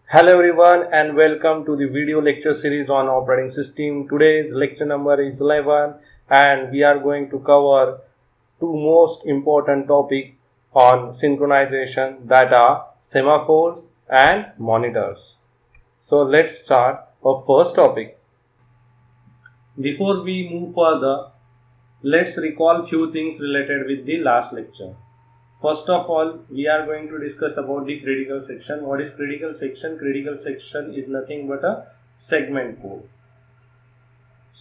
Hello everyone and welcome to the video lecture series on operating system. Today's lecture number is 11 and we are going to cover two most important topics on synchronization, that are semaphores and monitors. So let's start our first topic. Before we move further, let's recall few things related with the last lecture. First of all, we are going to discuss about the critical section. What is critical section? Critical section is nothing but a segment code.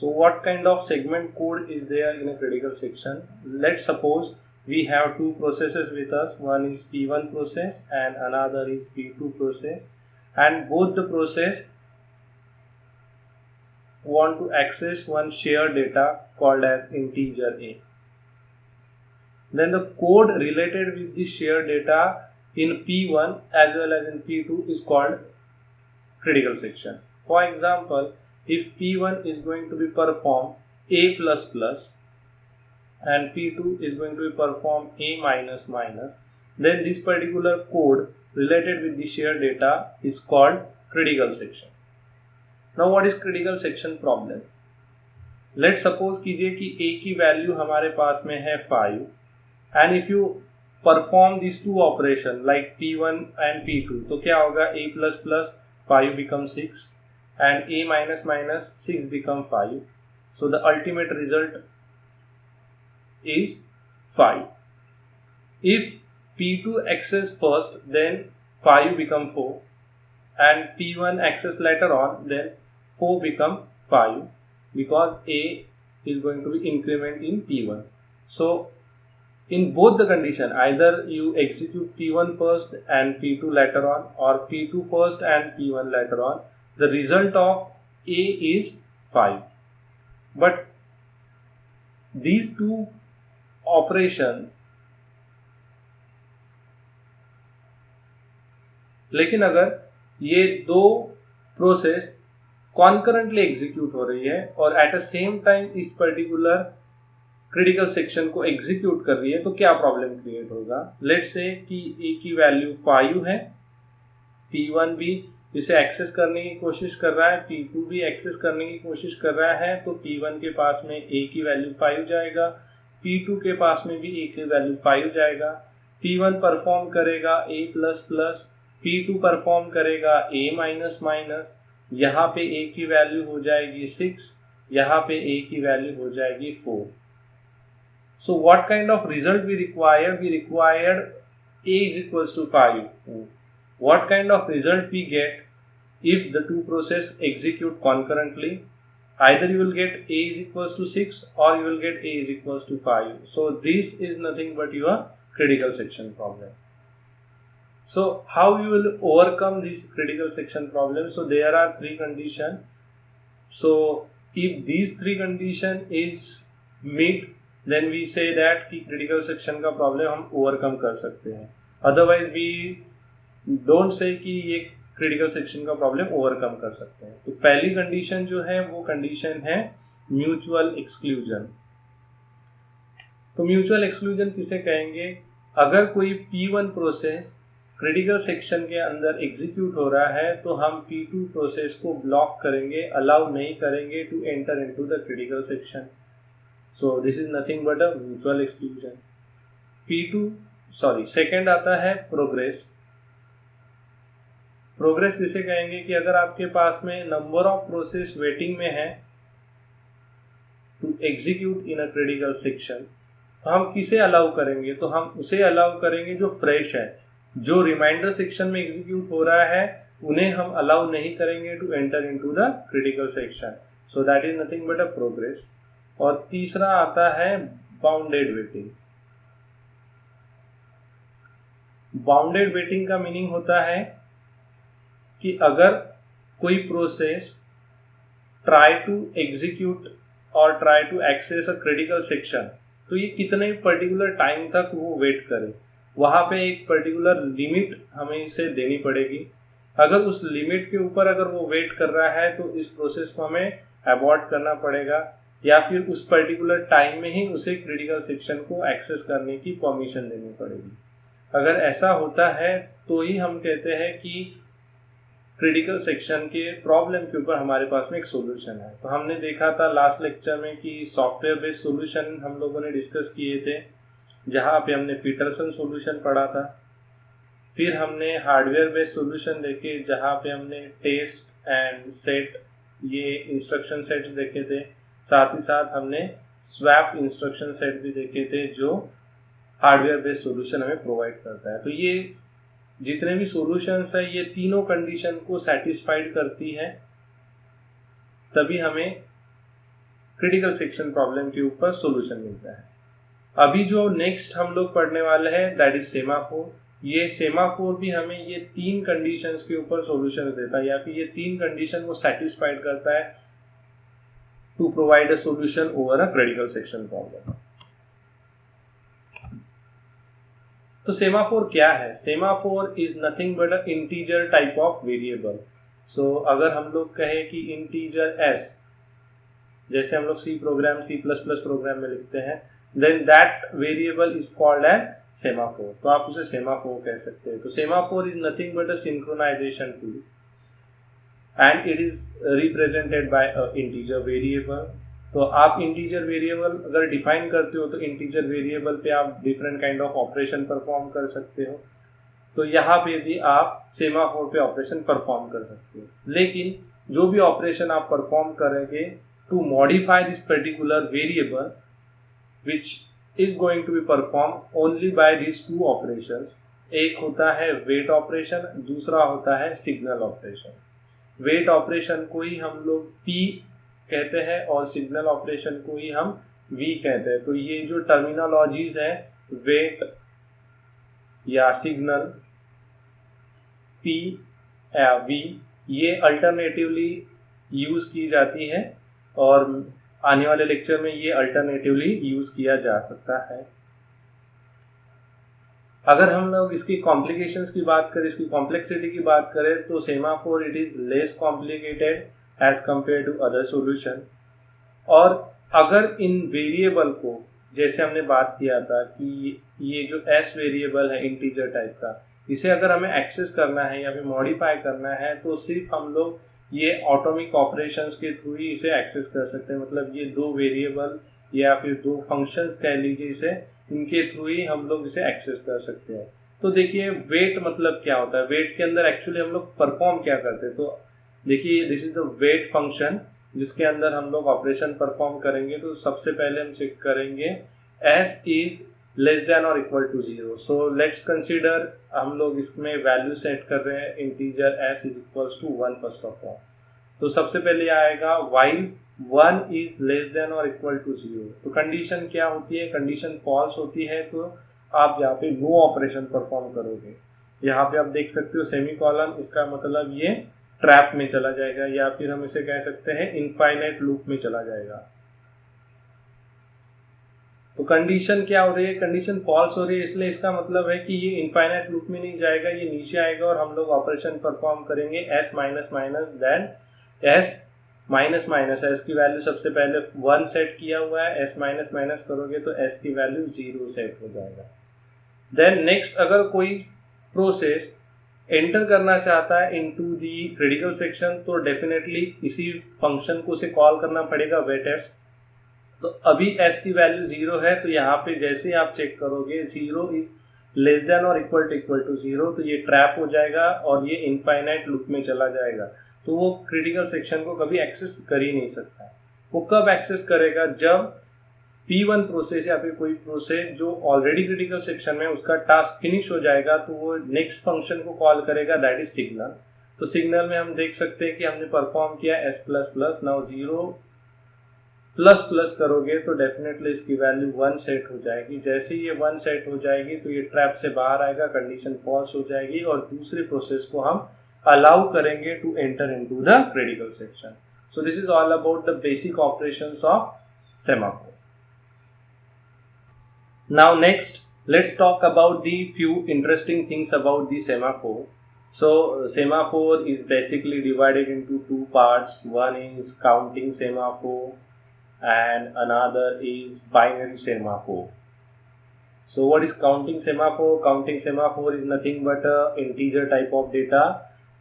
So what kind of segment code is there in a critical section? Let's suppose we have two processes with us. One is P1 process and another is P2 process, and both the process want to access one shared data called as integer A. Then the code related with the shared data in P1 as well as in P2 is called critical section. For example, if P1 is going to be perform A++ and P2 is going to be perform A-, then this particular code related with the shared data is called critical section. Now what is critical section problem? Let's suppose कीजिए कि A की value हमारे पास में है 5, and if you perform these two operation like P1 and P2, तो क्या होगा? A++ 5 becomes 6 and A-, 6 become 5. So the ultimate result is 5. If P2 access first, then 5 become 4, and P1 access later on, then 4 become 5, because A is going to be increment in P1. So in both the condition, either you execute P1 first and P2 later on, or P2 first and P1 later on, the result of A is 5. But these two operations, लेकिन अगर ये दो process concurrently execute हो रही है और at a same time इस particular critical section को एग्जीक्यूट कर रही है, तो क्या प्रॉब्लम क्रिएट होगा? लेट्स से कि ए की वैल्यू 5 है, P1 भी इसे एक्सेस करने की कोशिश कर रहा है, P2 भी एक्सेस करने की कोशिश कर रहा है, तो P1 के पास में A की वैल्यू 5 जाएगा, P2 के पास में भी A की वैल्यू 5 जाएगा। P1 परफॉर्म करेगा A++, P2 परफॉर्म करेगा A-, यहाँ पे A की वैल्यू हो जाएगी 6, यहाँ पे A की वैल्यू हो जाएगी 4. So what kind of result we require? We required A is equals to 5. What kind of result we get if the two process execute concurrently? Either you will get A is equals to 6 or you will get A is equals to 5. So this is nothing but your critical section problem. So how you will overcome this critical section problem? So there are three conditions. So if these three condition is met, then we say that कि critical section का problem हम overcome कर सकते हैं. Otherwise we don't say कि ये critical section का problem overcome कर सकते हैं. तो पहली condition जो है वो condition है mutual exclusion. तो mutual exclusion किसे कहेंगे? अगर कोई P1 प्रोसेस क्रिटिकल सेक्शन के अंदर एग्जीक्यूट हो रहा है तो हम P2 प्रोसेस को ब्लॉक करेंगे, अलाउ नहीं करेंगे to enter into the critical section. So this is nothing but a mutual exclusion. Second आता है प्रोग्रेस. प्रोग्रेस किसे कहेंगे कि अगर आपके पास में नंबर ऑफ प्रोसेस वेटिंग में है to execute in a critical section, तो हम किसे अलाउ करेंगे? तो हम उसे अलाउ करेंगे जो फ्रेश है. जो रिमाइंडर सेक्शन में एग्जीक्यूट हो रहा है उन्हें हम अलाउ नहीं करेंगे to enter into the critical section. So that is nothing but a progress. और तीसरा आता है बाउंडेड वेटिंग. बाउंडेड वेटिंग का मीनिंग होता है कि अगर कोई प्रोसेस ट्राई टू एग्जीक्यूट और try to access a critical section, तो ये कितने पर्टिकुलर टाइम तक वो वेट करे, वहां पे एक पर्टिकुलर लिमिट हमें इसे देनी पड़ेगी. अगर उस लिमिट के ऊपर अगर वो वेट कर रहा है तो इस प्रोसेस को हमें अबॉर्ट करना पड़ेगा, या फिर उस पर्टिकुलर टाइम में ही उसे क्रिटिकल सेक्शन को एक्सेस करने की परमिशन देनी पड़ेगी. अगर ऐसा होता है तो ही हम कहते हैं कि क्रिटिकल सेक्शन के प्रॉब्लम के ऊपर हमारे पास में एक सॉल्यूशन है। तो हमने देखा था लास्ट लेक्चर में कि सॉफ्टवेयर बेस्ड सॉल्यूशन हम लोगों ने डिस्कस किए थे, जहाँ पे हमने पीटरसन सॉल्यूशन पढ़ा था। फिर हमने हार्डवेयर बेस्ड सॉल्यूशन देखे, जहाँ पे हमने टेस्ट एंड सेट ये इंस्ट्रक्शन सेट्स देखे थे। साथ ही साथ हमने स्वैप इंस्ट्रक्शन सेट भी देखे थे, जो हार्डवेयर बेस्ड सॉल्यूशन हमें प्रोवाइड करता है। तो ये जितने भी सॉल्यूशंस है, ये तीनों कंडीशन को सेटिस्फाइड करती है, तभी हमें क्रिटिकल सेक्शन प्रॉब्लम के ऊपर सॉल्यूशन मिलता है। अभी जो नेक्स्ट हम लोग पढ़ने वाले हैं, दैट इज सेमाफोर। ये सेमाफोर भी हमें ये तीन कंडीशंस के ऊपर सॉल्यूशन देता है, या फिर ये तीन कंडीशन को सेटिस्फाइड करता है to provide a solution over a critical section problem. तो सेमाफोर क्या है? Semaphore is nothing but a integer type of variable. So अगर हम लोग कहें कि इंटीजर एस, जैसे हम लोग सी प्लस प्लस प्रोग्राम में लिखते हैं, then that variable is called as semaphore. तो आप उसे सेमाफोर कह सकते हैं। तो semaphore is nothing but a synchronization tool and it is represented by a integer variable. तो आप इंटीजर वेरिएबल अगर डिफाइन करते हो, तो इंटीजर वेरिएबल पे आप different kind of operation perform कर सकते हो। तो यहाँ पे भी आप सेमाफोर पे ऑपरेशन परफॉर्म कर सकते हो, लेकिन जो भी ऑपरेशन आप परफॉर्म करेंगे to modify this particular variable which is going to be performed only by these two operations. एक होता है वेट ऑपरेशन, दूसरा होता है सिग्नल ऑपरेशन। वेट ऑपरेशन को ही हम लोग P कहते हैं और सिग्नल ऑपरेशन को ही हम V कहते हैं। तो ये जो टर्मिनोलॉजीज है, वेट या सिग्नल, P या V, ये अल्टरनेटिवली यूज की जाती है और आने वाले लेक्चर में ये अल्टरनेटिवली यूज किया जा सकता है। अगर हम लोग इसकी कॉम्प्लिकेशंस की बात करें, इसकी कॉम्प्लेक्सिटी की बात करें, तो semaphore it is less complicated as compare to other solution. और अगर इन वेरिएबल को, जैसे हमने बात किया था कि ये जो एस वेरिएबल है इंटीजर टाइप का, इसे अगर हमें एक्सेस करना है या फिर मॉडिफाई करना है, तो सिर्फ हम लोग ये ऑटोमिक ऑपरेशंस के थ्रू ही इसे एक्सेस कर सकते हैं। मतलब ये दो वेरिएबल या फिर दो फंक्शंस कह लीजिए इसे, इनके थ्रू ही हम लोग इसे एक्सेस कर सकते हैं। तो देखिए वेट मतलब क्या होता है, वेट के अंदर एक्चुअली हम लोग परफॉर्म क्या करते हैं। तो देखिए this is the wait function जिसके अंदर हम लोग ऑपरेशन परफॉर्म करेंगे। तो सबसे पहले हम चेक करेंगे एस इज लेस देन और equal to 0। So let's consider हम लोग इसमें वैल्यू सेट कर रहे हैं integer S is equal to 1 first of all. तो सबसे पहले आएगा व्हाइल 1 इज लेस देन और इक्वल टू 0। तो कंडीशन क्या होती है? कंडीशन फॉल्स होती है, तो आप यहाँ पे नो ऑपरेशन परफॉर्म करोगे। यहाँ पे आप देख सकते हो सेमीकोलन, इसका मतलब ये ट्रैप में चला जाएगा, या फिर हम इसे कह सकते हैं इनफाइनाइट लूप में चला जाएगा। तो कंडीशन क्या हो रही है? कंडीशन फॉल्स हो रही है, इसलिए इसका मतलब है कि ये इनफाइनाइट लूप में नहीं जाएगा, ये नीचे आएगा और हम लोग ऑपरेशन परफॉर्म करेंगे S minus minus, then S minus minus. S की वैल्यू सबसे पहले 1 सेट किया हुआ है, एस माइनस माइनस करोगे तो एस की वैल्यू 0 सेट हो जाएगा। देन नेक्स्ट, अगर कोई प्रोसेस एंटर करना चाहता है इनटू दी क्रिटिकल सेक्शन, तो डेफिनेटली इसी फंक्शन को उसे कॉल करना पड़ेगा वेट एस। तो अभी s की वैल्यू 0 है, तो यहाँ पे जैसे आप चेक करोगे 0 इज लेस देन और इक्वल टू 0, तो ये ट्रैप हो जाएगा और ये इनफाइनाइट लूप में चला जाएगा। तो वो क्रिटिकल सेक्शन को कभी एक्सेस कर ही नहीं सकता। वो कब एक्सेस करेगा? जब P1 प्रोसेस या फिर कोई प्रोसेस जो ऑलरेडी क्रिटिकल सेक्शन में उसका टास्क फिनिश हो जाएगा, तो वो नेक्स्ट फंक्शन को कॉल करेगा, दैट इज सिग्नल। तो सिग्नल में हम देख सकते हैं कि हमने परफॉर्म किया s plus plus, now 0 plus plus करोगे तो डेफिनेटली इसकी वैल्यू 1 सेट हो जाएगी। जैसे ही ये 1 सेट हो जाएगी तो ये ट्रैप से बाहर आएगा, कंडीशन फॉल्स हो जाएगी और दूसरे प्रोसेस को हम अलाउ करेंगे to enter into the critical section. So this is all about the basic operations of semaphore. Now next, let's talk about the few interesting things about the semaphore. So semaphore is basically divided into two parts. One is counting semaphore and another is binary semaphore. So what is counting semaphore? Counting semaphore is nothing but a integer type of data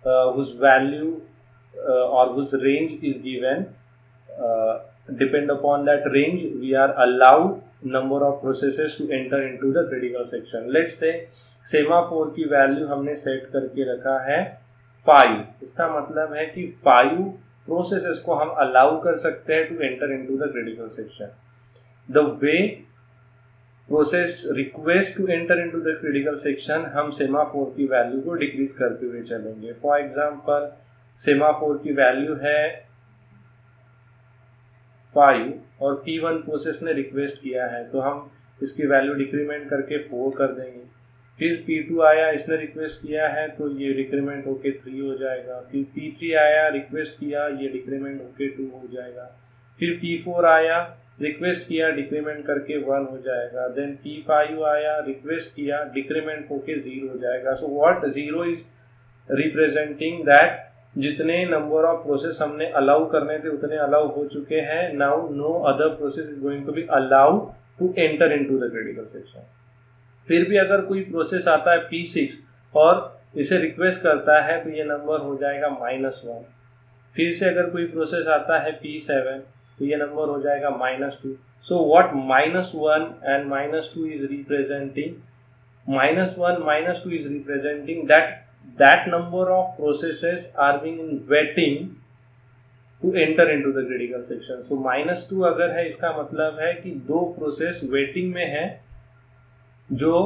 whose value or whose range is given. Depend upon that range, we are allowed number of processes to enter into the critical section. Let's say semaphore की value हमने set करके रखा है 5. इसका मतलब है कि 5 processes को हम अलाउ कर सकते हैं to enter into the critical section. The way process request to enter into the critical section, हम सेमाफोर की वैल्यू को डिक्रीज करते हुए चलेंगे. फॉर एग्जांपल सेमाफोर की वैल्यू है 5 और P1 प्रोसेस ने रिक्वेस्ट किया है, तो हम इसकी वैल्यू डिक्रीमेंट करके 4 कर देंगे. फिर P2 आया, इसने रिक्वेस्ट किया है, तो ये डिक्रीमेंट होके 3 हो जाएगा. फिर P3 आया, रिक्वेस्ट किया, ये डिक्रीमेंट होके 2 हो जाएगा. फिर P4 आया, रिक्वेस्ट किया, डिक्रीमेंट करके 1 हो जाएगा. देन P5 आया, रिक्वेस्ट किया, डिक्रीमेंट होके 0 हो जाएगा. So what 0 is representing that जितने नंबर ऑफ प्रोसेस हमने अलाउ करने थे उतने अलाउ हो चुके हैं. Now no other process is going to be allowed to enter into the critical section. फिर भी अगर कोई प्रोसेस आता है P6 और इसे रिक्वेस्ट करता है तो ये नंबर हो जाएगा -1. फिर से अगर कोई प्रोसेस आता है P7 तो ये नंबर हो जाएगा -2. So what -1 and -2 is representing, -1 -2 is representing that number of processes are being waiting to enter into the critical section. So -2 अगर है, इसका मतलब है कि 2 प्रोसेस वेटिंग में है जो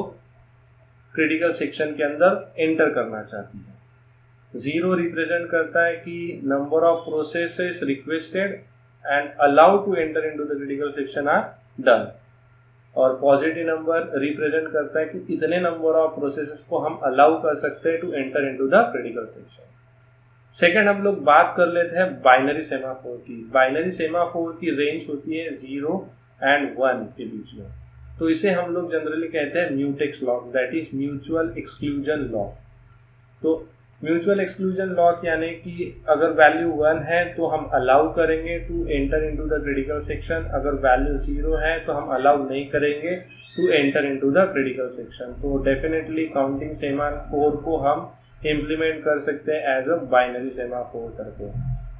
क्रिटिकल सेक्शन के अंदर एंटर करना चाहती है. 0 रिप्रेजेंट करता है कि number of processes requested and allowed to enter into the critical section are done. और पॉजिटिव नंबर रिप्रेजेंट करता है कि इतने नंबर ऑफ प्रोसेसेस को हम अलाउ कर सकते हैं to enter into the critical section. Second हम लोग बात कर लेते हैं बाइनरी सेमाफोर की. बाइनरी सेमाफोर की रेंज होती है 0 and 1 के बीच में. तो इसे हम लोग जनरली कहते हैं mutex lock, that is mutual exclusion lock. तो म्यूचुअल एक्सक्लूजन लॉक यानी कि अगर वैल्यू 1 है तो हम अलाउ करेंगे to enter into the critical section, अगर वैल्यू 0 है तो हम अलाउ नहीं करेंगे to enter into the critical section. तो डेफिनेटली काउंटिंग सेमाफोर को हम इम्प्लीमेंट कर सकते हैं एज अ बाइनरी सेमाफोर करके.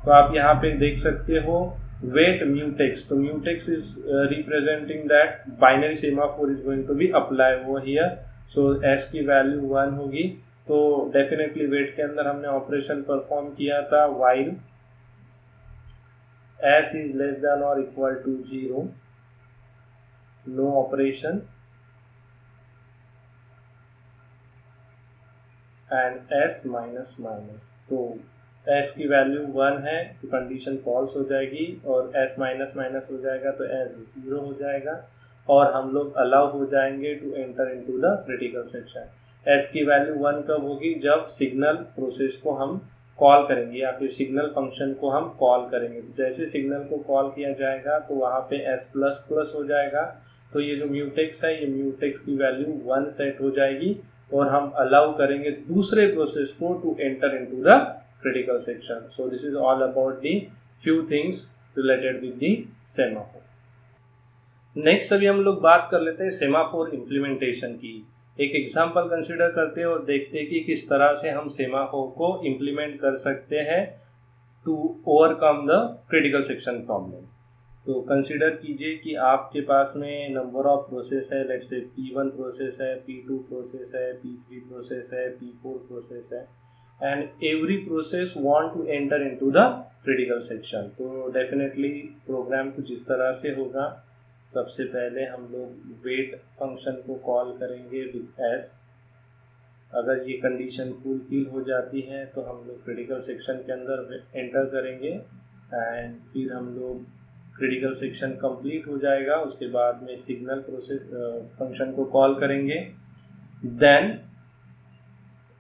तो आप यहाँ पे देख सकते हो वेट म्यूटेक्स. तो mutex is representing that binary semaphore is going to be apply over here. So S की वैल्यू 1 होगी, तो डेफिनेटली वेट के अंदर हमने ऑपरेशन परफॉर्म किया था while s is less than or equal to 0, no operation, and s minus minus. तो s की वैल्यू 1 है तो कंडीशन फॉल्स हो जाएगी और s माइनस माइनस हो जाएगा तो s 0 हो जाएगा और हम लोग अलाउ हो जाएंगे to enter into the critical section. s की वैल्यू 1 कब होगी? जब सिग्नल प्रोसेस को हम कॉल करेंगे या फिर सिग्नल फंक्शन को हम कॉल करेंगे. तो जैसे सिग्नल को कॉल किया जाएगा तो वहाँ पे s++ हो जाएगा. तो ये जो म्यूटेक्स है, ये म्यूटेक्स की वैल्यू 1 सेट हो जाएगी और हम अलाउ करेंगे दूसरे प्रोसेस को to enter into the critical section. So this is all about the few things related with the semaphore. Next अभी हम लोग बात कर लेते हैं सेमाफोर इम्प्लीमेंटेशन की. एक एग्जाम्पल कंसिडर करते हैं और देखते हैं कि किस तरह से हम सेमाफोर को इम्प्लीमेंट कर सकते हैं to overcome the critical section problem. तो कंसिडर कीजिए कि आपके पास में नंबर ऑफ प्रोसेस है, लेट्स से P1 प्रोसेस है, P2 प्रोसेस है, P3 प्रोसेस है, P4 प्रोसेस है, and every process want to enter into the critical section. तो डेफिनेटली प्रोग्राम कुछ इस तरह से होगा. सबसे पहले हम लोग वेट फंक्शन को कॉल करेंगे विद s. अगर ये कंडीशन फुलफिल हो जाती है तो हम लोग क्रिटिकल सेक्शन के अंदर एंटर करेंगे एंड फिर हम लोग क्रिटिकल सेक्शन कंप्लीट हो जाएगा. उसके बाद में सिग्नल प्रोसेस फंक्शन को कॉल करेंगे. देन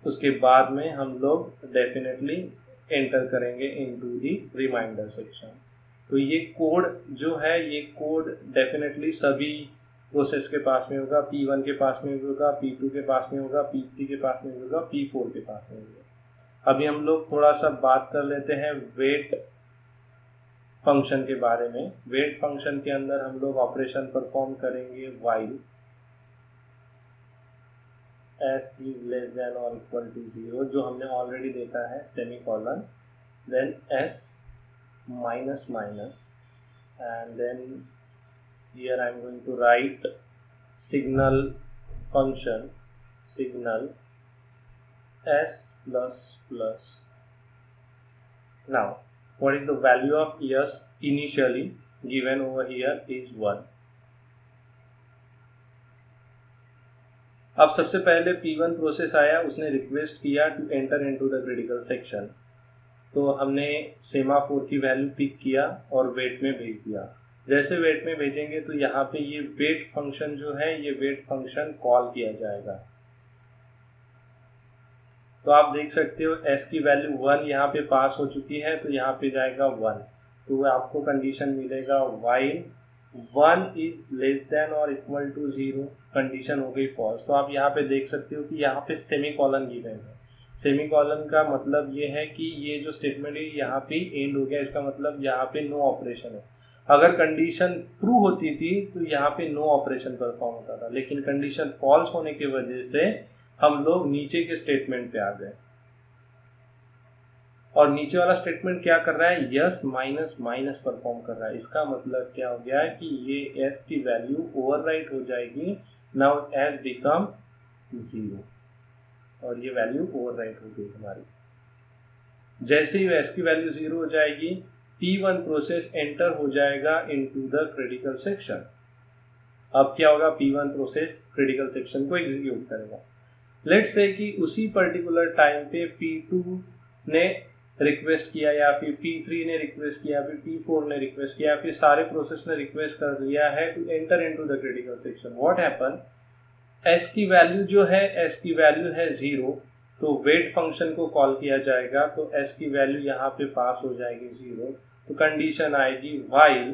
उसके बाद में हम लोग डेफिनेटली एंटर करेंगे इनटू दी रिमाइंडर सेक्शन. तो ये कोड जो है, ये कोड डेफिनेटली सभी प्रोसेस के पास में होगा. P1 के पास में होगा, P2 के पास में होगा, P3 के पास में होगा, P4 के पास में होगा. अभी हम लोग थोड़ा सा बात कर लेते हैं वेट फंक्शन के बारे में. वेट फंक्शन के अंदर हम लोग ऑपरेशन परफॉर्म करेंगे while. S is less than और इक्वल टू 0 जो हमने ऑलरेडी देखा है, semicolon, then S minus minus, and then here I am going to write signal function, signal s plus plus. Now what is the value of s initially given over here is 1. अब सबसे पहले P1 process आया, उसने request किया to enter into the critical section, तो हमने semaphore की value pick किया और वेट में भेज दिया। जैसे वेट में भेजेंगे तो यहाँ पे ये वेट फंक्शन जो है, ये वेट फंक्शन कॉल किया जाएगा। तो आप देख सकते हो s की वैल्यू 1 यहाँ पे पास हो चुकी है, तो यहाँ पे जाएगा 1, तो आपको कंडीशन मिलेगा while 1 इज लेस देन और इक्वल टू 0, कंडीशन हो गई फॉल्स। तो आप यहाँ पे देख सकते हो कि यहाँ पे सेमीकोलन गिवन है। सेमीकोलन का मतलब ये है कि ये जो स्टेटमेंट है यहाँ पे एंड हो गया, इसका मतलब यहाँ पे नो ऑपरेशन है। अगर कंडीशन ट्रू होती थी तो यहाँ पे नो ऑपरेशन परफॉर्म होता था, लेकिन कंडीशन फॉल्स होने की वजह से हम लोग नीचे के स्टेटमेंट पे आ गए। और नीचे वाला स्टेटमेंट क्या कर रहा है, यस माइनस माइनस परफॉर्म कर रहा है। इसका मतलब क्या हो गया कि ये एस की वैल्यू ओवरराइट हो जाएगी। नाउ एस बिकम 0 और ये वैल्यू ओवरराइट हो गई हमारी। जैसे ही एस की वैल्यू 0 हो जाएगी, P1 प्रोसेस एंटर हो जाएगा इनटू द क्रिटिकल सेक्शन। अब क्या होगा, P1 प्रोसेस क्रिटिकल सेक्शन को एग्जीक्यूट करेगा। लेट्स से कि उसी पर्टिकुलर टाइम पे P2 ने रिक्वेस्ट किया, या फिर P3 ने रिक्वेस्ट किया, फिर P4 ने रिक्वेस्ट किया, फिर सारे प्रोसेस ने रिक्वेस्ट कर लिया है to enter into the critical section. What happen, s की वैल्यू जो है, s की वैल्यू है 0, तो वेट फंक्शन को कॉल किया जाएगा, तो s की वैल्यू यहाँ पे पास हो जाएगी 0, तो कंडीशन आएगी while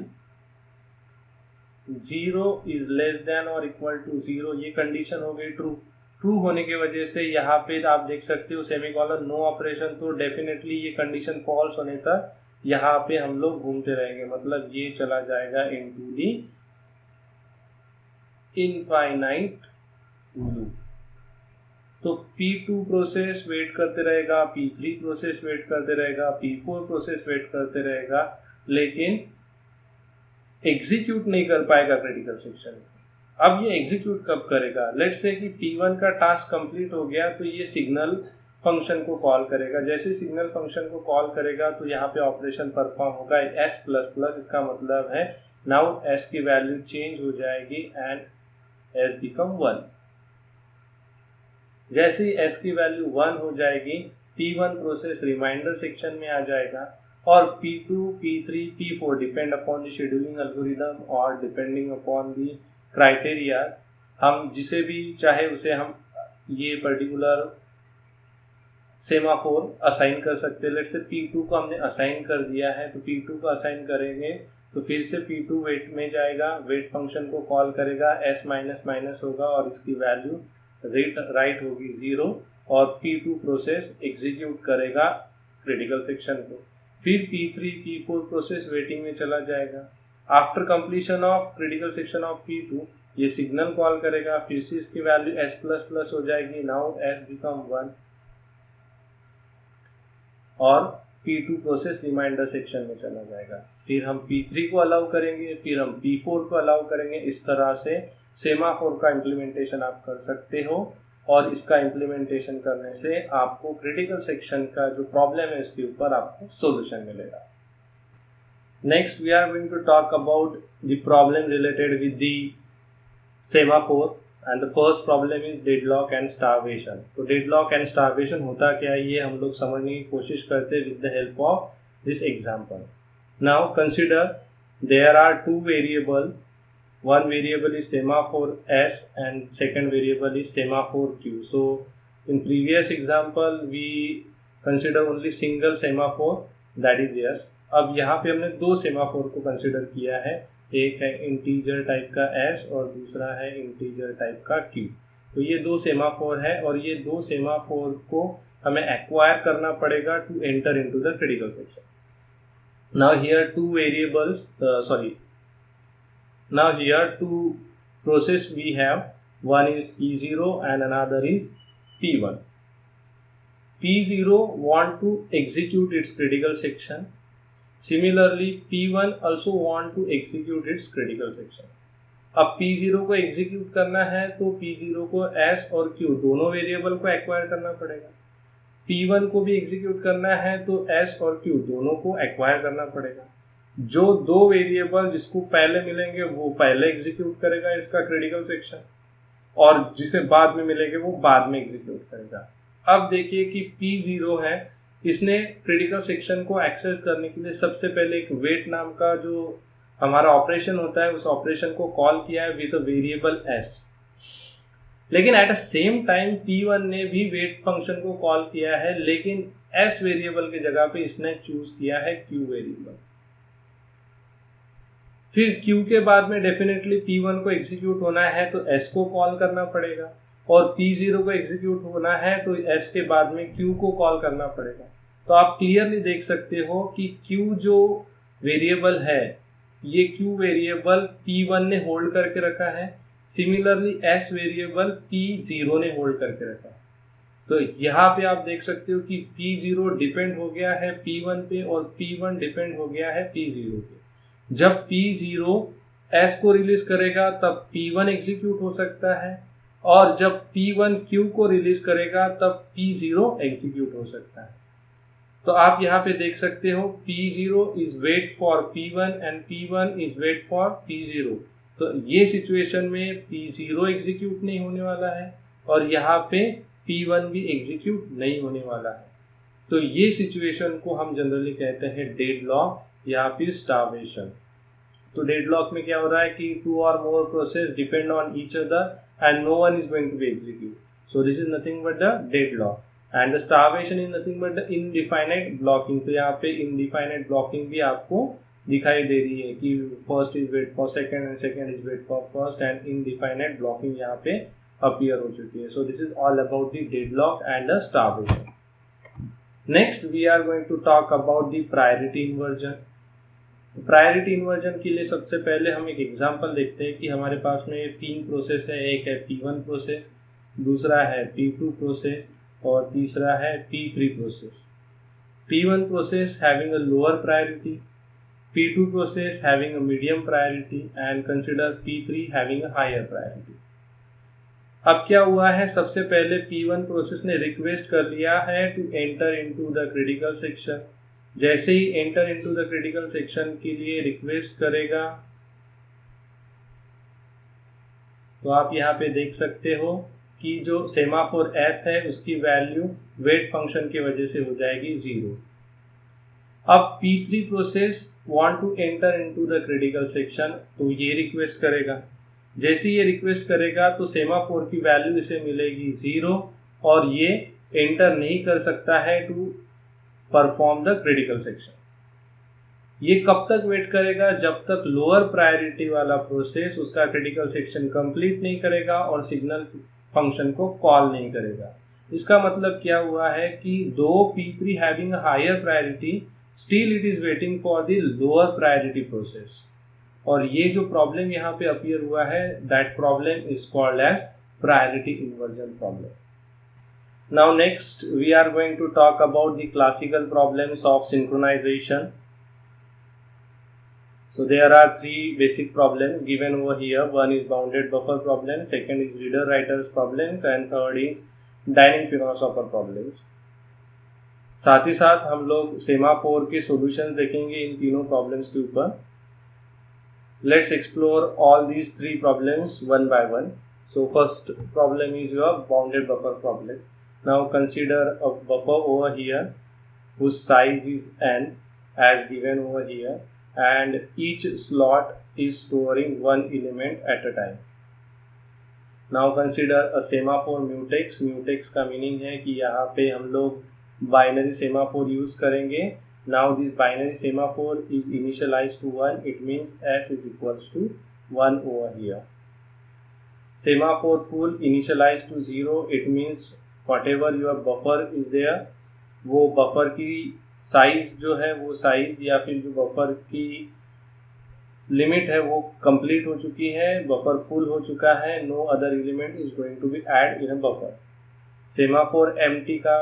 0 इज लेस देन और इक्वल टू 0, ये कंडीशन हो गई ट्रू। ट्रू होने की वजह से यहाँ पे आप देख सकते हो सेमीकोलन नो ऑपरेशन, तो डेफिनेटली ये कंडीशन फॉल्स होने तक यहाँ पे हम लोग घूमते रहेंगे, मतलब ये चला जाएगा इनटू दी इनफाइनाइट लूप। तो P2 प्रोसेस वेट करते रहेगा, P3 प्रोसेस वेट करते रहेगा, P4 प्रोसेस वेट करते रहेगा, लेकिन एग्जीक्यूट नहीं कर पाएगा क्रिटिकल सेक्शन। अब ये एग्जीक्यूट कब करेगा, लेट्स से कि P1 का टास्क कंप्लीट हो गया, तो ये सिग्नल फंक्शन को कॉल करेगा। जैसे सिग्नल फंक्शन को कॉल करेगा तो यहाँ पे ऑपरेशन परफॉर्म होगा s प्लस प्लस, इसका मतलब है नाउ s की वैल्यू चेंज हो जाएगी एंड s बिकम 1। जैसे ही s की वैल्यू 1 हो जाएगी, P1 प्रोसेस रिमाइंडर सेक्शन में आ जाएगा, और P2, P3, P4 depend upon the scheduling algorithm और डिपेंडिंग अपॉन द क्राइटेरिया, हम जिसे भी चाहे उसे हम ये पर्टिकुलर सेमाफोर असाइन कर सकते हैं। लेट्स से P2 को हमने असाइन कर दिया है, तो P2 को असाइन करेंगे तो फिर से P2 वेट में जाएगा, वेट फंक्शन को कॉल करेगा, s माइनस माइनस होगा और इसकी वैल्यू राइट होगी 0, और P2 प्रोसेस एग्जीक्यूट करेगा क्रिटिकल सेक्शन को। फिर P3, P4 प्रोसेस वेटिंग में चला जाएगा। After completion of critical section of P2 ये सिग्नल कॉल करेगा, फिर से इसकी वैल्यू s प्लस प्लस हो जाएगी, नाउ s बिकम 1, और P2 प्रोसेस रिमाइंडर सेक्शन में चला जाएगा। फिर हम P3 को अलाउ करेंगे, फिर हम P4 को अलाउ करेंगे। इस तरह से सेमाफोर का इम्प्लीमेंटेशन आप कर सकते हो, और इसका इम्प्लीमेंटेशन करने से आपको क्रिटिकल सेक्शन का जो प्रॉब्लम है इसके ऊपर आपको सॉल्यूशन मिलेगा। Next we are going to talk about the problem related with the semaphore, and the first problem is deadlock and starvation. तो डेडलॉक एंड स्टारवेशन होता क्या है, ये हम लोग समझने की कोशिश करते हैं with the help of this example. Now consider there are two variable, one variable is semaphore s and second variable is semaphore q. So in previous example we consider only single semaphore, that is s. अब यहाँ पे हमने दो semaphore को consider किया है, एक है इंटीजर टाइप का s और दूसरा है इंटीजर टाइप का q। तो ये दो सेमाफोर है, और ये दो सेमाफोर को हमें एक्वायर करना पड़ेगा to enter into the critical section. Now here two variables, Now here two process we have, one is P0 and another is P1. P0 want to execute its critical section. Similarly, P1 also want to execute its critical section. अब P0 को execute करना है तो P0 को S और Q दोनों variable को acquire करना पड़ेगा। P1 को भी एग्जीक्यूट करना है तो S और Q दोनों को एक्वायर करना पड़ेगा। जो दो वेरिएबल जिसको पहले मिलेंगे वो पहले एग्जीक्यूट करेगा इसका क्रिटिकल सेक्शन, और जिसे बाद में मिलेंगे वो बाद में एग्जीक्यूट करेगा। अब देखिए कि P0 है, इसने क्रिटिकल सेक्शन को एक्सेस करने के लिए सबसे पहले एक वेट नाम का जो हमारा ऑपरेशन होता है उस ऑपरेशन को कॉल किया है विद अ वेरिएबल S। लेकिन at the same time P1 ने भी वेट फंक्शन को कॉल किया है, लेकिन S वेरिएबल की जगह पे इसने चूज किया है Q वेरिएबल। फिर Q के बाद में डेफिनेटली P1 को एग्जीक्यूट होना है तो S को कॉल करना पड़ेगा, और P0 को एग्जीक्यूट होना है तो S के बाद में Q को कॉल करना पड़ेगा। तो आप क्लियरली देख सकते हो कि Q जो वेरिएबल है ये Q वेरिएबल P1 ने होल्ड करके रखा है, सिमिलरली S वेरिएबल P0 ने होल्ड करके रखा है। तो यहाँ पे आप देख सकते हो कि P0 डिपेंड हो गया है P1 पे और P1 डिपेंड हो गया है P0 पे। जब P0 S को रिलीज करेगा तब P1 एग्जीक्यूट हो सकता है, और जब P1 Q को रिलीज करेगा तब P0 एग्जीक्यूट हो सकता है। तो आप यहाँ पे देख सकते हो P0 is wait for P1 and P1 is wait for P0। तो ये सिचुएशन में P0 एग्जीक्यूट नहीं होने वाला है और यहाँ पे P1 भी एग्जीक्यूट नहीं होने वाला है। तो ये सिचुएशन को हम जनरली कहते हैं डेडलॉक या फिर स्टार्वेशन। तो डेडलॉक में क्या हो रहा है कि टू और more process depend on each other and no one is going to be execute, so this is nothing but the deadlock. And the starvation is nothing but the indefinite blocking. तो यहाँ पे indefinite blocking भी आपको दिखाई दे रही है कि first is wait for second and second is wait for first, and indefinite blocking यहाँ पे अपीयर हो चुकी है। So this is all about the deadlock and the starvation. Next we are going to talk about the priority inversion. Priority inversion के लिए सबसे पहले हम एक एग्जांपल देखते हैं कि हमारे पास में तीन प्रोसेस है। एक है P1 प्रोसेस, दूसरा है P2 प्रोसेस और तीसरा है P3 process. P1 process having a lower priority, P2 process having a medium priority and consider P3 having a higher priority। अब क्या हुआ है, सबसे पहले P1 प्रोसेस ने रिक्वेस्ट कर लिया है to enter into the critical section. जैसे ही enter into the critical section के लिए रिक्वेस्ट करेगा तो आप यहाँ पे देख सकते हो कि जो सेमाफोर S है उसकी वैल्यू वेट फंक्शन की वजह से हो जाएगी 0। अब P3 process want to enter into the critical section, तो ये रिक्वेस्ट करेगा। जैसे ये रिक्वेस्ट करेगा तो सेमाफोर की वैल्यू इसे मिलेगी 0 और ये एंटर नहीं कर सकता है to perform the critical section. ये कब तक वेट करेगा, जब तक लोअर प्रायोरिटी वाला प्रोसेस उसका क्रिटिकल सेक्शन कंप्लीट नहीं करेगा और सिग्नल फंक्शन को कॉल नहीं करेगा। इसका मतलब क्या हुआ है कि दो P3 having a higher priority still it is waiting for the lower priority process, और ये जो प्रॉब्लम यहाँ पे अपीयर हुआ है that problem is called as priority inversion problem. Now next we are going to talk about the classical problems of synchronization. So there are three basic problems given over here. One is bounded buffer problem, second is reader writers problems, and third is Dynning-Philosopher problems. साथ ही साथ हम लोग semaphore के solutions देखेंगे इन तीनों problems के ऊपर। Let's explore all these three problems one by one. So first problem is your bounded buffer problem. Now consider a buffer over here whose size is n as given over here, and each slot is storing one element at a time. Now consider a semaphore mutex. Mutex का meaning है कि यहाँ पे हम लोग binary semaphore use करेंगे। Now this binary semaphore is initialized to 1, it means S is equals to 1 over here. Semaphore pool initialized to 0, it means whatever your buffer is there, वो buffer की size जो है वो size या फिर जो buffer की लिमिट है वो कंप्लीट हो चुकी है, बफर फुल हो चुका है, no other element is going to be add in a buffer. Semaphore empty का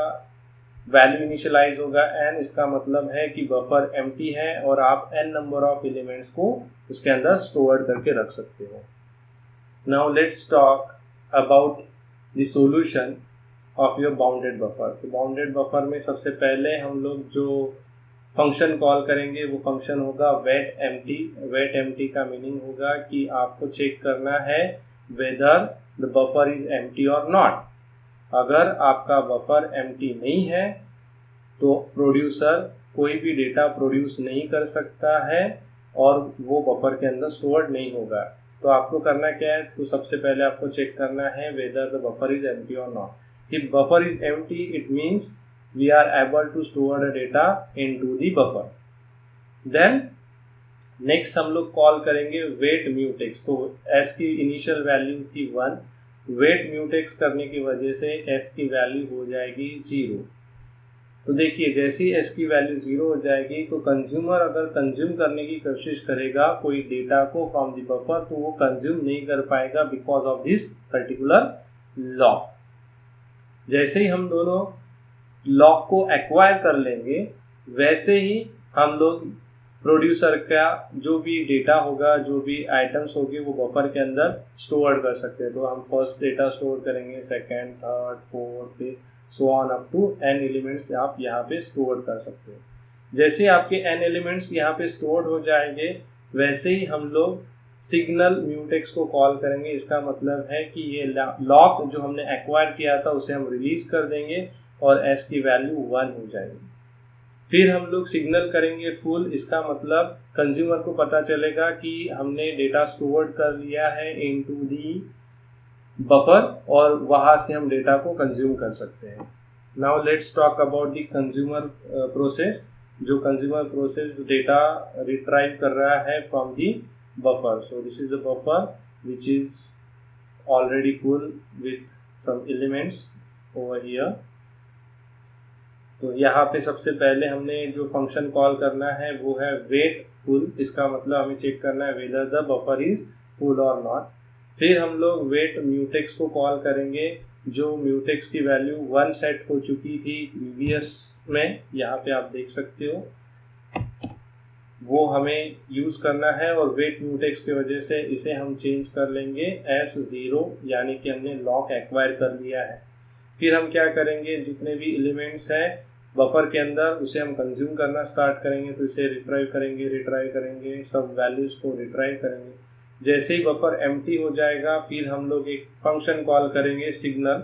वैल्यू इनिशियलाइज होगा n, इसका मतलब है कि बफर एम्प्टी है और आप n नंबर ऑफ एलिमेंट्स को उसके अंदर स्टोर करके रख सकते हो। Now let's talk about the solution of your bounded buffer. तो बाउंडेड बफर में सबसे पहले हम लोग जो फंक्शन कॉल करेंगे वो फंक्शन होगा वेट एम्प्टी। वेट एम्प्टी का मीनिंग होगा कि आपको चेक करना है whether the buffer is empty और नॉट। अगर आपका बफर एम्प्टी नहीं है तो प्रोड्यूसर कोई भी डेटा प्रोड्यूस नहीं कर सकता है और वो बफर के अंदर स्टोर्ड नहीं होगा। तो आपको करना क्या है, तो सबसे पहले आपको चेक करना है whether the buffer is empty और not. If buffer is empty it means we are able to store the data into the buffer. Then next हम लोग कॉल करेंगे wait mutex। तो s की इनिशियल वैल्यू थी 1, wait mutex करने की वजह से s की वैल्यू हो जाएगी 0। तो देखिए जैसे ही s की वैल्यू 0 हो जाएगी तो कंज्यूमर अगर कंज्यूम करने की कोशिश करेगा कोई डेटा को फ्रॉम द बफर तो वो कंज्यूम नहीं कर पाएगा because of this particular lock. जैसे ही हम दोनों लॉक को एक्वायर कर लेंगे वैसे ही हम लोग प्रोड्यूसर का जो भी डेटा होगा, जो भी आइटम्स होंगे वो बफर के अंदर स्टोर कर सकते हैं। तो हम फर्स्ट डेटा स्टोर करेंगे, second, third, fourth, so on up to n elements आप यहाँ पे स्टोर कर सकते हो। जैसे आपके n एलिमेंट्स यहाँ पे स्टोर हो जाएंगे वैसे ही हम लोग सिग्नल म्यूटेक्स को कॉल करेंगे। इसका मतलब है कि ये लॉक जो हमने एक्वायर किया था उसे हम रिलीज कर देंगे और s की वैल्यू 1 हो जाएगी। फिर हम लोग सिग्नल करेंगे फुल। इसका मतलब कंज्यूमर को पता चलेगा कि हमने डेटा स्टोर कर लिया है इनटू दी बफर और वहां से हम डेटा को कंज्यूम कर सकते हैं। Now let's talk about the consumer process. जो कंज्यूमर प्रोसेस डेटा रिट्राइव कर रहा है from the buffer. So this is the buffer which is already full with some elements over here. तो यहाँ पे सबसे पहले हमने जो फंक्शन कॉल करना है वो है वेट फुल। इसका मतलब हमें चेक करना है whether the buffer is full और नॉट। फिर हम लोग वेट म्यूटेक्स को कॉल करेंगे। जो म्यूटेक्स की वैल्यू 1 सेट हो चुकी थी प्रीवियस में, यहाँ पे आप देख सकते हो, वो हमें यूज करना है और वेट म्यूटेक्स की वजह से इसे हम चेंज कर लेंगे एस 0, यानी कि हमने लॉक एक्वायर कर लिया है। फिर हम क्या करेंगे, जितने भी एलिमेंट्स हैं बफर के अंदर उसे हम कंज्यूम करना स्टार्ट करेंगे। तो इसे रिट्राइव करेंगे, सब वैल्यूज को रिट्राइव करेंगे। जैसे ही बफर एम्प्टी हो जाएगा फिर हम लोग एक फंक्शन कॉल करेंगे सिग्नल,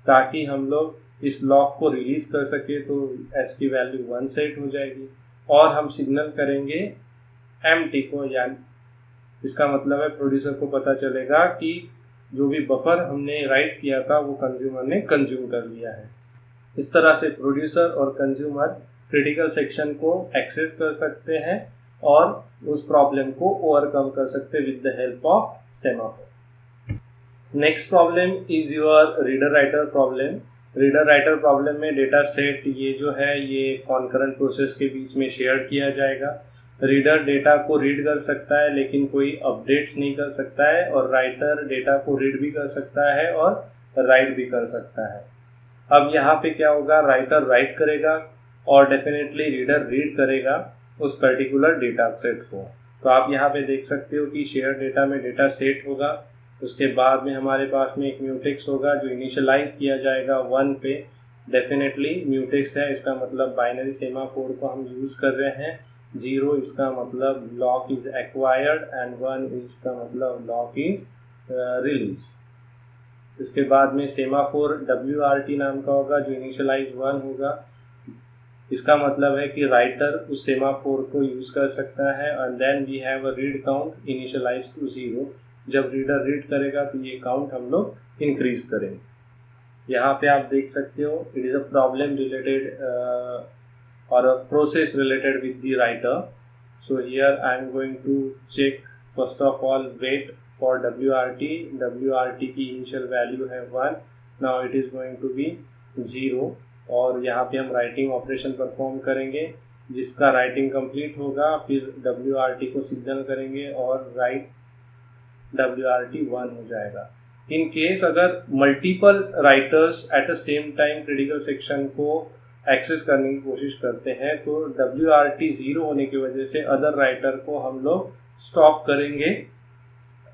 ताकि हम लोग इस लॉक को रिलीज कर सके। तो एस की वैल्यू 1 सेट हो जाएगी और हम सिग्नल करेंगे एम्प्टी को, यानी इसका मतलब है प्रोड्यूसर को पता चलेगा कि जो भी बफर हमने राइट किया था वो कंज्यूमर ने कंज्यूम कर लिया है। इस तरह से प्रोड्यूसर और कंज्यूमर क्रिटिकल सेक्शन को एक्सेस कर सकते हैं और उस प्रॉब्लम को ओवरकम कर सकते हैं with the help of semaphore. Next problem is your reader writer problem. Reader writer problem में डेटा सेट ये जो है ये कॉन्करेंट प्रोसेस के बीच में शेयर किया जाएगा। रीडर डेटा को रीड कर सकता है लेकिन कोई अपडेट्स नहीं कर सकता है, और राइटर डेटा को रीड भी कर सकता है और राइट भी कर सकता है। अब यहाँ पे क्या होगा, राइटर राइट करेगा और डेफिनेटली रीडर रीड करेगा उस पर्टिकुलर डेटा सेट को। तो आप यहाँ पे देख सकते हो कि शेयर डेटा में डेटा सेट होगा, उसके बाद में हमारे पास में एक म्यूटेक्स होगा जो इनिशियलाइज किया जाएगा 1 पे। डेफिनेटली म्यूटेक्स है, इसका मतलब बाइनरी सेमाफोर को हम यूज कर रहे हैं। 0 इसका मतलब लॉक इज एक्वायर्ड एंड 1 इसका मतलब लॉक इज रिलीज। इसके बाद में सेमाफोर WRT नाम का होगा जो इनिशियलाइज 1 होगा। इसका मतलब है कि राइटर उस सेमाफोर को यूज कर सकता है। And then we have a read count initialize to 0। जब रीडर रीड करेगा तो ये काउंट हम लोग इंक्रीज करेंगे। यहाँ पे आप देख सकते हो it is a problem related और a process related with the writer. So here I am going to check first of all wait for WRT की इनिशियल वैल्यू है 1, now it is going to be 0। और यहाँ पे हम writing operation perform करेंगे। जिसका writing complete होगा, फिर WRT को सिग्नल करेंगे और राइट WRT 1 हो जाएगा। इन केस अगर multiple writers at the same time critical section को एक्सेस करने की कोशिश करते हैं तो WRT 0 होने की वजह से अदर राइटर को हम लोग स्टॉप करेंगे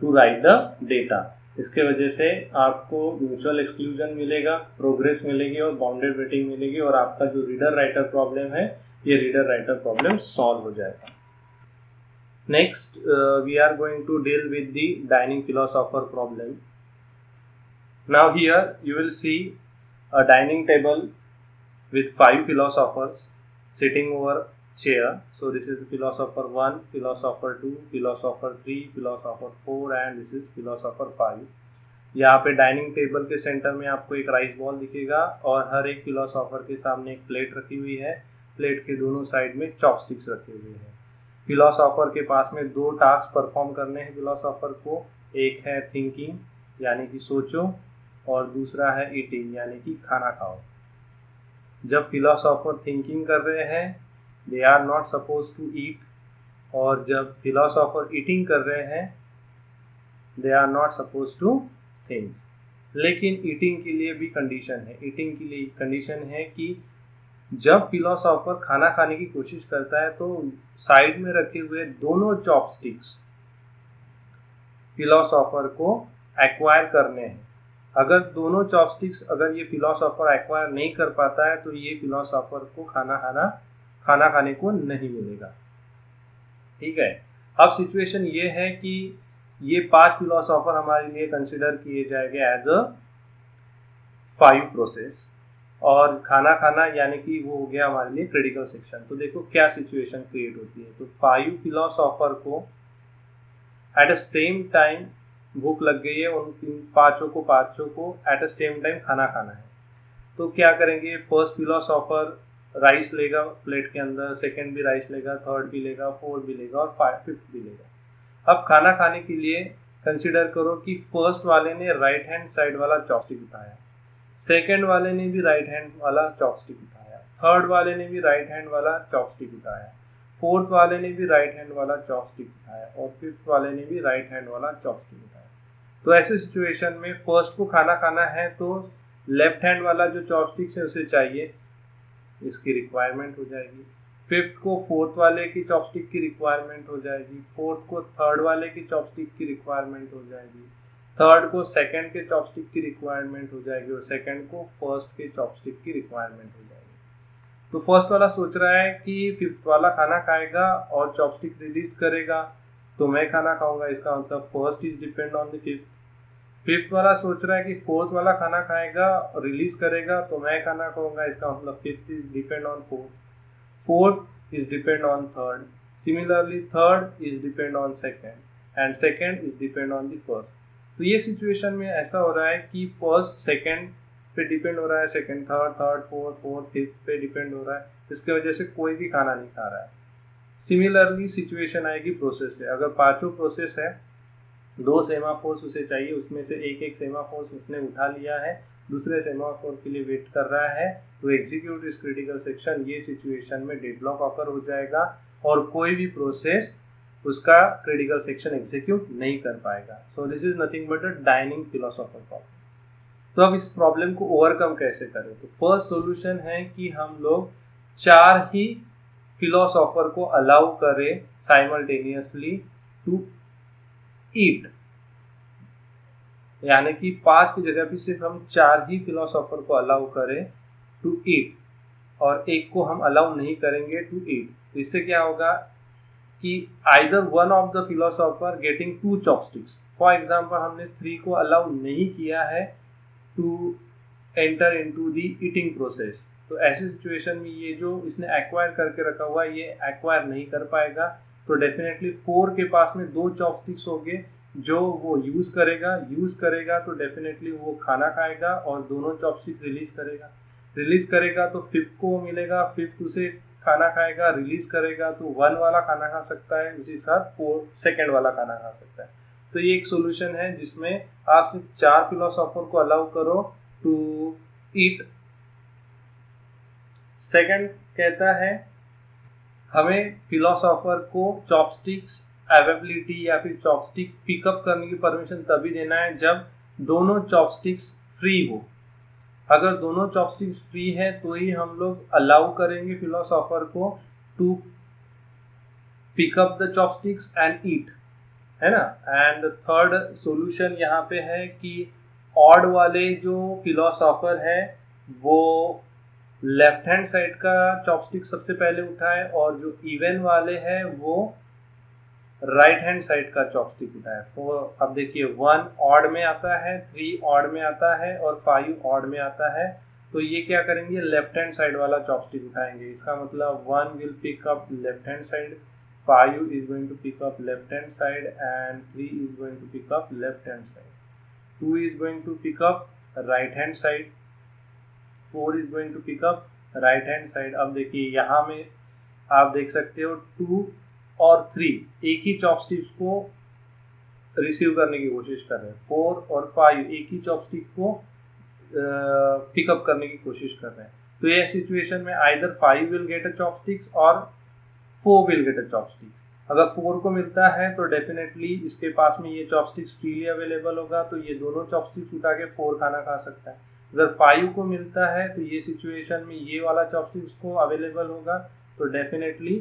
टू राइट द डेटा। इसके वजह से आपको म्यूचुअल एक्सक्लूजन मिलेगा, प्रोग्रेस मिलेगी और बाउंडेड वेटिंग मिलेगी और आपका जो रीडर राइटर प्रॉब्लम है ये रीडर राइटर प्रॉब्लम सॉल्व हो जाएगा। Next, we are going to deal with the dining philosopher problem. Now here you will see a dining table with 5 philosophers sitting over chair. So this is philosopher 1, philosopher 2, philosopher 3, philosopher 4 and this is philosopher 5. यहाँ पे dining table के centre में आपको एक rice ball दिखेगा और हर एक philosopher के सामने एक प्लेट रखी हुई है। प्लेट के दोनों साइड में चॉपस्टिक्स रखे हुए हैं। फिलोसोफर के पास में 2 टास्क परफॉर्म करने हैं फिलोसोफर को। एक है थिंकिंग यानी कि सोचो और दूसरा है ईटिंग यानी कि खाना खाओ। जब फिलोसोफर थिंकिंग कर रहे हैं they are not suppose to eat, और जब फिलोसोफर ईटिंग कर रहे हैं they are not suppose to think. लेकिन ईटिंग के लिए भी कंडीशन है। ईटिंग के लिए कंडीशन है कि जब फिलोसोफर खाना खाने की कोशिश करता है तो साइड में रखे हुए दोनों चॉपस्टिक्स फिलोसोफर को एक्वायर करने हैं। अगर दोनों चॉपस्टिक्स अगर ये फिलोसोफर एक्वायर नहीं कर पाता है तो ये फिलोसोफर को खाना खाने को नहीं मिलेगा। ठीक है, अब सिचुएशन ये है कि ये 5 फिलोसोफर हमारे लिए कंसिडर किए जाएंगे एज अ 5 प्रोसेस और खाना खाना यानी कि वो हो गया हमारे लिए क्रिटिकल सेक्शन। तो देखो क्या सिचुएशन क्रिएट होती है। तो 5 फिलोसोफर को एट द सेम टाइम भूख लग गई है, उन पांचों को एट द सेम टाइम खाना खाना है। तो क्या करेंगे, फर्स्ट फिलोसोफर राइस लेगा प्लेट के अंदर, सेकंड भी राइस लेगा, थर्ड भी लेगा, फोर्थ भी लेगा और फिफ्थ भी लेगा। अब खाना खाने के लिए कंसिडर करो कि फर्स्ट वाले ने राइट हैंड साइड वाला चॉपस्टिक उठाया, सेकेंड वाले ने भी राइट हैंड वाला चॉपस्टिक उठाया, थर्ड वाले ने भी राइट हैंड वाला चॉपस्टिक उठाया, फोर्थ वाले ने भी राइट हैंड वाला चॉपस्टिक उठाया और फिफ्थ वाले ने भी राइट हैंड वाला चॉपस्टिक उठाया। तो ऐसे सिचुएशन में फर्स्ट को खाना खाना है तो लेफ्ट हैंड वाला जो चॉपस्टिक है उसे चाहिए, इसकी रिक्वायरमेंट हो जाएगी। फिफ्थ को फोर्थ वाले की चॉपस्टिक की रिक्वायरमेंट हो जाएगी, फोर्थ को थर्ड वाले की चॉपस्टिक की रिक्वायरमेंट हो जाएगी, थर्ड को सेकंड के चॉपस्टिक की रिक्वायरमेंट हो जाएगी और सेकंड को फर्स्ट के चॉपस्टिक की रिक्वायरमेंट हो जाएगी। तो फर्स्ट वाला सोच रहा है कि फिफ्थ वाला खाना खाएगा और चॉपस्टिक रिलीज करेगा तो मैं खाना खाऊंगा, इसका मतलब first is depend on the fifth. Fifth वाला सोच रहा है कि फोर्थ वाला खाना खाएगा रिलीज करेगा तो मैं खाना खाऊंगा, इसका मतलब fifth is depend on fourth, fourth is depend on third, similarly third is depend on second and second is depend on the first. तो ये सिचुएशन में ऐसा हो रहा है कि फर्स्ट सेकंड पे डिपेंड हो रहा है, second third, third fourth, fourth fifth पे डिपेंड हो रहा है, इसकी वजह से कोई भी खाना नहीं खा रहा है। सिमिलरली सिचुएशन आएगी प्रोसेस से। अगर पांचों प्रोसेस है, 2 सेमाफोर्स उसे चाहिए, उसमें से एक सेमाफोर्स उसने उठा लिया है, दूसरे सेमाफोर के लिए वेट कर रहा है, तो एग्जीक्यूट इस क्रिटिकल सेक्शन। ये सिचुएशन में डेडलॉक ऑकर हो जाएगा और कोई भी प्रोसेस उसका क्रिटिकल सेक्शन एग्जीक्यूट नहीं कर पाएगा। सो this is nothing but a dining philosopher problem. तो अब इस प्रॉब्लम को ओवरकम कैसे करें? तो फर्स्ट सॉल्यूशन है कि हम लोग 4 ही फिलोसोफर को अलाउ करें साइमल्टेनियसली टू ईट, यानी कि 5 की जगह पे सिर्फ हम 4 ही फिलोसोफर को अलाउ करें टू ईट और एक को हम अलाउ नहीं करेंगे टू ईट। इससे क्या होगा कि either one of the philosopher getting 2 chopsticks. For example हमने 3 को अलाउ नहीं किया है to enter into the eating process, तो ऐसी सिचुएशन में ये जो इसने एक्वायर करके रखा हुआ है ये एक्वायर नहीं कर पाएगा। तो डेफिनेटली 4 के पास में 2 चॉपस्टिक्स होंगे जो वो यूज करेगा तो डेफिनेटली वो खाना खाएगा और दोनों चॉपस्टिक रिलीज करेगा तो फिफ्थ को मिलेगा, फिफ्थ उसे खाना खाएगा, रिलीज करेगा तो 1 वाला खाना खा सकता है, उसी साथ 4 सेकंड वाला खाना खा सकता है। तो ये एक सोल्यूशन है जिसमें आप सिर्फ 4 फिलोसोफर को अलाउ करो टू ईट। सेकंड कहता है हमें फिलोसोफर को चॉपस्टिक्स अवेलेबिलिटी या फिर चॉपस्टिक पिकअप करने की परमिशन तभी देना है जब दोनों चॉपस्टिक्स फ्री हो। अगर दोनों चॉपस्टिक्स फ्री है तो ही हम लोग अलाउ करेंगे फिलोसोफर को to pick up the chopsticks and eat, है ना। एंड थर्ड सॉल्यूशन यहाँ पे है कि ऑड वाले जो फिलोसोफर है वो लेफ्ट हैंड साइड का चॉपस्टिक सबसे पहले उठाए और जो इवन वाले हैं वो राइट हैंड साइड का चॉपस्टिक उठाए। तो अब देखिए 1 ऑड में आता है, 3 ऑड में आता है और 5 ऑड में आता है। तो ये क्या करेंगे, लेफ्ट हैंड साइड वाला चॉपस्टिक उठाएंगे। इसका मतलब 1 will pick up left hand side, 5 is going to pick up left hand side and 3 is going to pick up left hand side, 2 is going to pick up right hand side, 4 is going to pick up right hand side। अब देखिए यहाँ में आप देख सकते हो 2 और 3 एक ही चॉपस्टिक को रिसीव करने की कोशिश कर रहे हैं, 4 और 5 एक ही चॉपस्टिक को पिकअप करने की कोशिश कर रहे हैं। तो ये सिचुएशन में either 5 will get a chopsticks और 4 विल गेट अ चॉपस्टिक। अगर 4 को मिलता है तो डेफिनेटली इसके पास में ये चॉपस्टिक्स फ्रीली अवेलेबल होगा, तो ये दोनों चॉपस्टिक्स उठा के 4 खाना खा सकता है। अगर 5 को मिलता है तो ये सिचुएशन में ये वाला चॉपस्टिक्स को अवेलेबल होगा, तो डेफिनेटली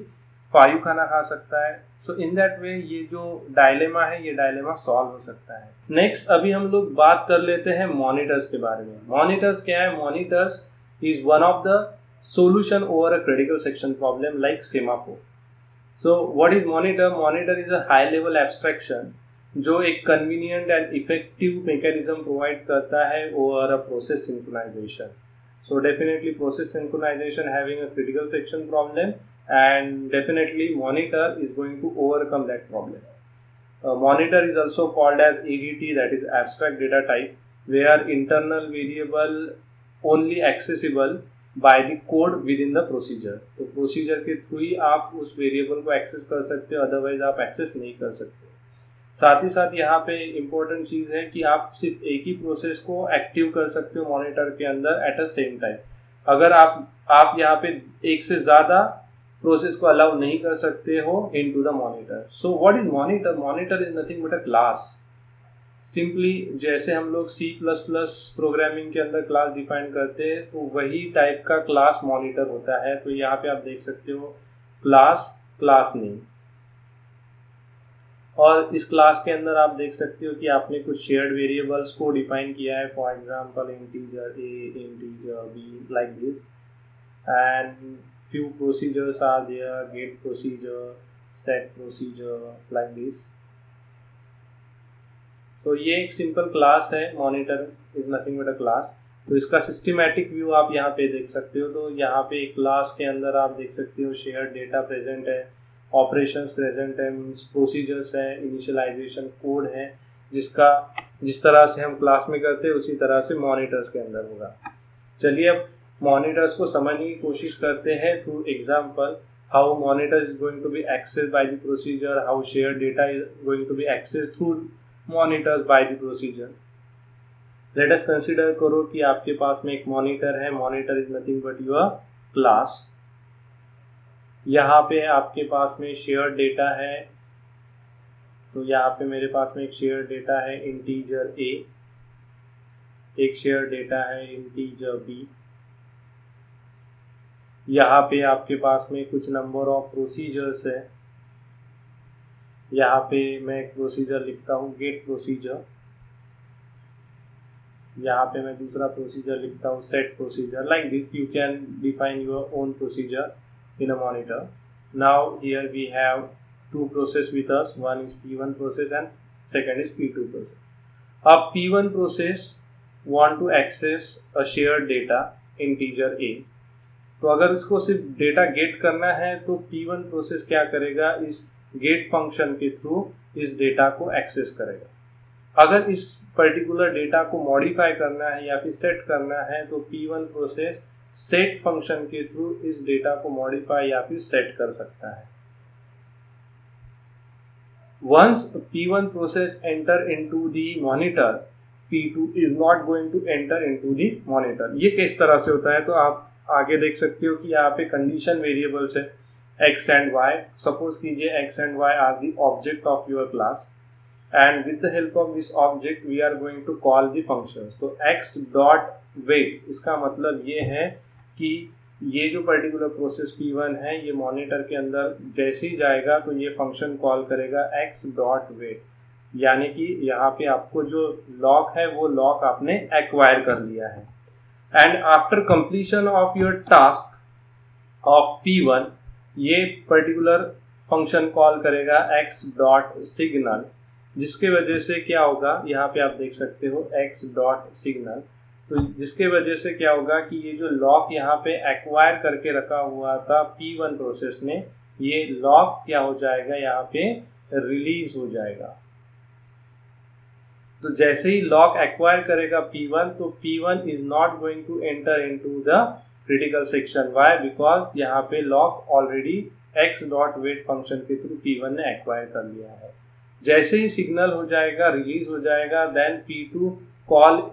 5 खाना खा सकता है। सो इन दैट वे ये जो डायलेमा है ये डायलेमा सॉल्व हो सकता है। नेक्स्ट अभी हम लोग बात कर लेते हैं मॉनिटर्स के बारे में। मॉनिटर्स क्या है? Monitors is one of the solution over a critical section problem like semaphore। So what is monitor? Monitor is a high level abstraction जो एक convenient and effective mechanism provide करता है over a process synchronization। So definitely process synchronization having a critical section problem and definitely monitor is going to overcome that problem। Monitor is also called as ADT, that is abstract data type, where internal variable only accessible by the code with in the procedure. तो procedure के through ही आप उस variable को access कर सकते हो, otherwise आप access नहीं कर सकते। साथ ही साथ यहाँ पे इम्पोर्टेंट चीज है कि आप सिर्फ एक ही प्रोसेस को एक्टिव कर सकते हो मॉनिटर के अंदर एट अ सेम टाइम। अगर आप यहाँ पे एक से ज्यादा प्रोसेस को अलाउ नहीं कर सकते हो into the monitor. So what is monitor? Monitor is nothing but a class. Simply जैसे हम लोग C++ प्रोग्रामिंग के अंदर क्लास डिफाइन करते हैं तो वही टाइप का क्लास मॉनिटर होता है। तो यहाँ पे आप देख सकते हो क्लास नेम, और इस क्लास के अंदर आप देख सकते हो कि आपने कुछ शेयर्ड वेरिएबल्स को डिफाइन किया है, for example integer A, integer B, like this, and few procedures are there, get procedure, set procedure, like this। तो ये एक सिंपल क्लास है, monitor is nothing but a class. तो इसका सिस्टमैटिक व्यू आप यहाँ पे देख सकते हो। तो यहाँ पे एक क्लास के अंदर आप देख सकते हो शेयर्ड डेटा प्रेजेंट है, ऑपरेशंस प्रेजेंट है, मीन्स प्रोसीजर्स है, इनिशियलाइजेशन कोड है, जिस तरह से हम क्लास में करते हैं उसी तरह से मॉनिटर्स के अंदर होगा। चलिए अब मॉनिटर्स को समझने की कोशिश करते हैं through example. How monitor is going to be access by the procedure, how shared data is going to be access through monitors by the procedure। Let us consider करो कि आपके पास में एक मॉनिटर है। Monitor is nothing but your class. यहाँ पे आपके पास में शेयर्ड डेटा है, तो यहाँ पे मेरे पास में एक शेयर्ड डेटा है इंटीजर A, एक शेयर्ड डेटा है इंटीजर B। यहाँ पे आपके पास में कुछ नंबर ऑफ प्रोसीजर्स है। यहाँ पे मैं एक प्रोसीजर लिखता हूँ गेट प्रोसीजर, यहाँ पे मैं दूसरा प्रोसीजर लिखता हूँ set procedure. Like this you can define your own procedure in a monitor. Now here we have two process with us, one is P1 process and second is P2 process. अब P1 process want to access a shared data integer A। तो अगर उसको सिर्फ data gate करना है तो P1 process क्या करेगा, इस गेट फंक्शन के थ्रू इस डेटा को एक्सेस करेगा। अगर इस पर्टिकुलर डेटा को मॉडिफाई करना है या फिर सेट करना है तो P1 प्रोसेस सेट फंक्शन के थ्रू इस डेटा को मॉडिफाई या फिर सेट कर सकता है। Once P1 process enter into the monitor, P2 is not going to enter into the monitor. ये किस तरह से होता है तो आप आगे देख सकते हो कि यहाँ पे कंडीशन वेरिएबल्स है। x and y. सपोज कीजिए x and y are the object of your class, and with the help of this object we are going to call the functions. तो x dot weight इसका मतलब ये है कि ये जो पर्टिकुलर प्रोसेस P1 है ये मॉनिटर के अंदर जैसे ही जाएगा तो ये फंक्शन कॉल करेगा x डॉट वेट, यानी कि यहाँ पे आपको जो लॉक है वो लॉक आपने एक्वायर कर लिया है. And after completion of your task of P1 ये पर्टिकुलर फंक्शन कॉल करेगा x डॉट सिग्नल, जिसके वजह से क्या होगा, यहाँ पे आप देख सकते हो x डॉट सिग्नल. तो जिसके वजह से क्या होगा कि ये जो लॉक यहाँ पे एक्वायर करके रखा हुआ था P1 प्रोसेस ने, ये लॉक क्या हो जाएगा, यहाँ पे रिलीज हो जाएगा. तो जैसे ही लॉक एक्वायर करेगा P1 तो P1 is not going to enter into the critical section. Why? Because यहाँ पे lock already x dot wait function के थ्रू P1 ने एक्वायर कर लिया है. जैसे ही सिग्नल हो जाएगा, रिलीज हो जाएगा, then P2 call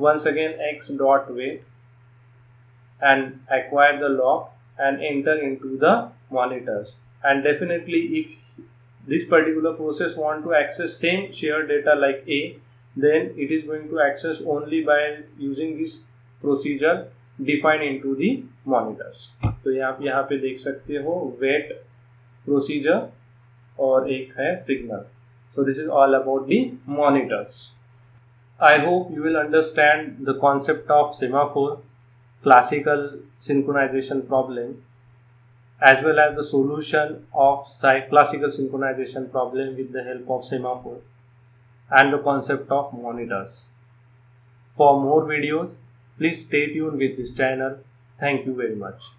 once again x dot wait and acquire the lock and enter into the monitors. And definitely if this particular process want to access same shared data like A, then it is going to access only by using this procedure defined into the monitors. तो यहाँ पे देख सकते हो wait procedure और एक है signal. So this is all about the monitors. I hope you will understand the concept of semaphore, classical synchronization problem, as well as the solution of classical synchronization problem with the help of semaphore and the concept of monitors. For more videos, please stay tuned with this channel. Thank you very much.